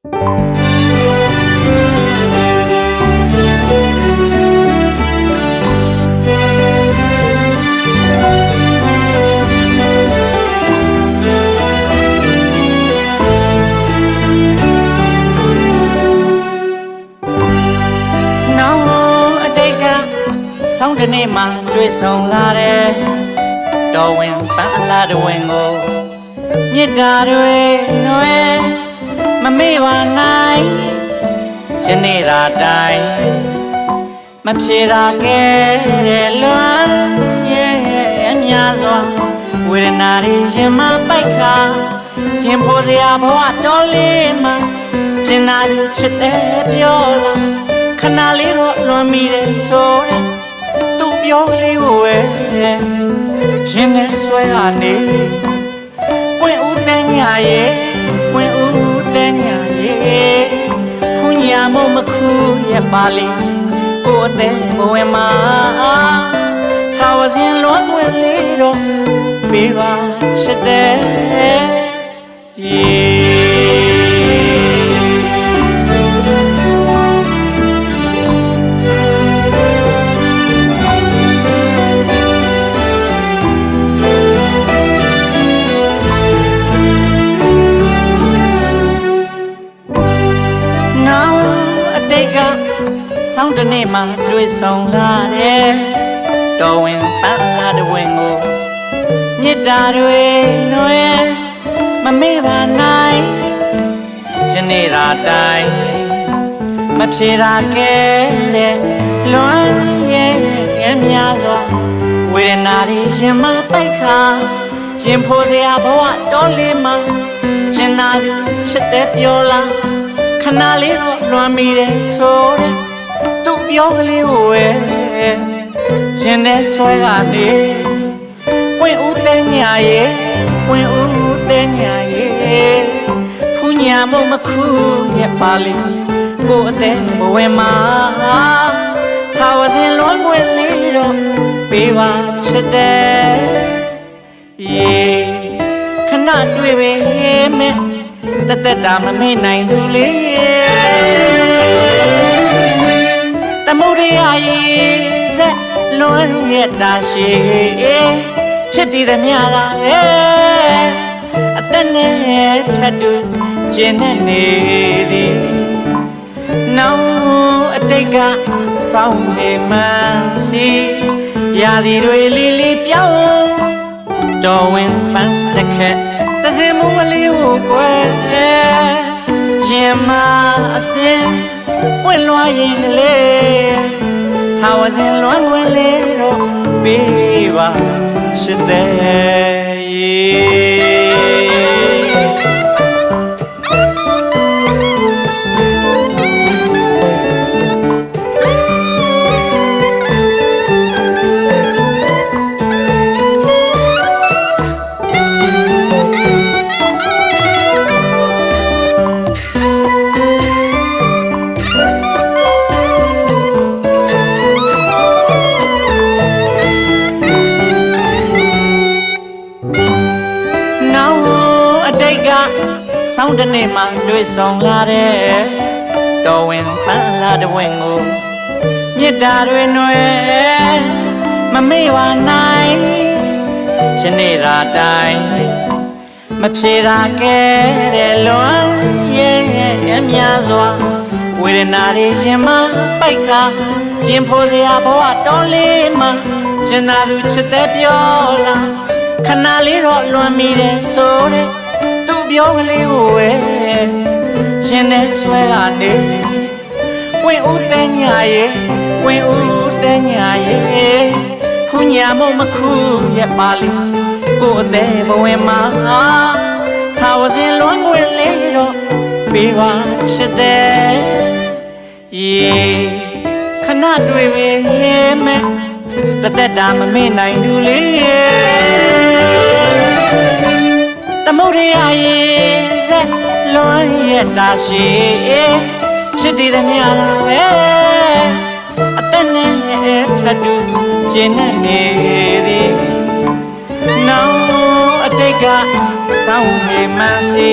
ဆောင်းတနေ့မှတွေ့ဆုံလာတဲ့တော်ဝင်ပန်းအလားတဝင်ကိုမြစ်တာတွေနွယ်မမေ့ပါနိုင်ယနေ့ရာတိုင်းမဖြေတာကဲတဲ့လွမ်းရဲ့များစွာဝေဒနာတွေရင်မပိုက်ခါရင်ဖို့စရာဘဝတော်လေးမှရှင်နာချစ်တဲ့ပြောလာခဏလေးတော့လွန်မိတယ်ဆိုတဲ့သူပြောကလေးကိုပဲရင်ထဲဆွဲကနေပွင့်ဦးတဲ့ညရဲ့ပွင့်ဦးတဲ့ညရဲ့ဖူးညာမမခူးရဲ့ပါလေကိုအသေးဘဝင်မှာထာဝစဉ်လွန်ဝင်လေးတော့ပေးပါချစ်တဲ့ဆောင်းတနေ့မှတွေ့ဆုံလာတဲ့တော်ဝင်ပန်းလာတဝင်ကိုမြစ်တာတွေနွယ်မမေ့ပါနိုင်ယနေ့ရာတိုင်းမဖြေတာကဲတဲ့လွမ်းရဲ့များစွာဝေဒနာတွေရင်မပိုက်ခါရင်ဖို့စရာဘဝတော်လေးမှချင်နာချစ်တဲ့ပြောလာခဏလေးတော့လွမ်းမိတယ်ဆိုတဲ့သူပြောကလေးကိုပဲရင်ထဲဆွဲကနေပွင့်ဦးတဲ့ညရဲ့ပွင့်ဦးတဲ့ညရဲ့ဖူးညာမမခူးရဲ့ပါလေကိုအသေးဘဝင်မှာထာဝစဉ်လွန်ွယ်လေးတော့ပေးပါချစ်တဲ့ခဏတွေ့ပဲမဲ့တက်တာမမေ့နိုင်သူလေးတမှုတရားရဲ့ဇက်လွန်ရဲ့တာရှိချစ်တည်သမျှသာပဲအသက်နဲ့ထပ်တူကျင်နေနေသည်နောင်အတိတ်ကဆောင်းဟေမန်စီရာသီတွေလီလီပြောင်းတော်ဝင်ပန်းတစ်ခက်တစင်မူမလေးကိုကွယ်ရင်မအစင်ပွင့်လွှားရင်လေထာဝစဉ်လွမ်းဝင်လေတော့ပေးပါချစ်တဲ့ဆောင်းတနေ့မှတွေ့ဆုံလာတဲ့တော်ဝင်ပန်းလာတဝင်ကိုမြစ်တာတွေနွယ်မမေ့ပါနိုင်ယနေ့ရာတိုင်းမဖြေတာကဲတဲ့လွန်ရဲ့များစွာဝေဒနာတွေရင်မပိုက်ခါရင်ဖို့စရာဘဝတော်လေးမှချင်နာသူချစ်တဲ့ပြောလာခဏလေးတော့လွန်မိတယ်ဆိုတဲ့ပြောကလေးကိုပဲရှင်နဲ့ဆွဲကနေပွင့်ဦးတဲ့ညရဲ့ပွင့်ဦးတဲ့ညရဲ့ဖူးညာမမခူးရဲ့ပါလေကိုအသေးဘဝင်မှာထာဝစဉ်လွမ်းွယ်လေးတော့ပေးပါချစ်တဲ့ခဏတွေ့ပဲမဲ့တက်တာမမေ့နိုင်သူလေးတမှုတရားရဲ့ဇက်လွန်ရဲ့တာရှိချစ်တည်သမျှလားပဲအသက်နဲ့ထပ်တူကျင်နေသည်နောင်အတိတ်ကဆောင်းနေမှစီ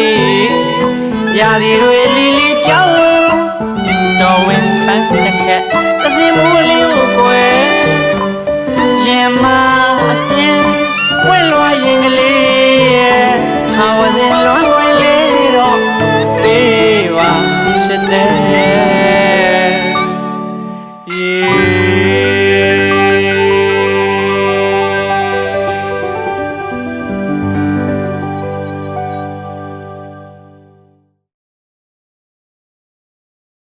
ရ ရာသီတွေလီလီပြောင်းတော်ဝင်ပန်းတစ်ခက်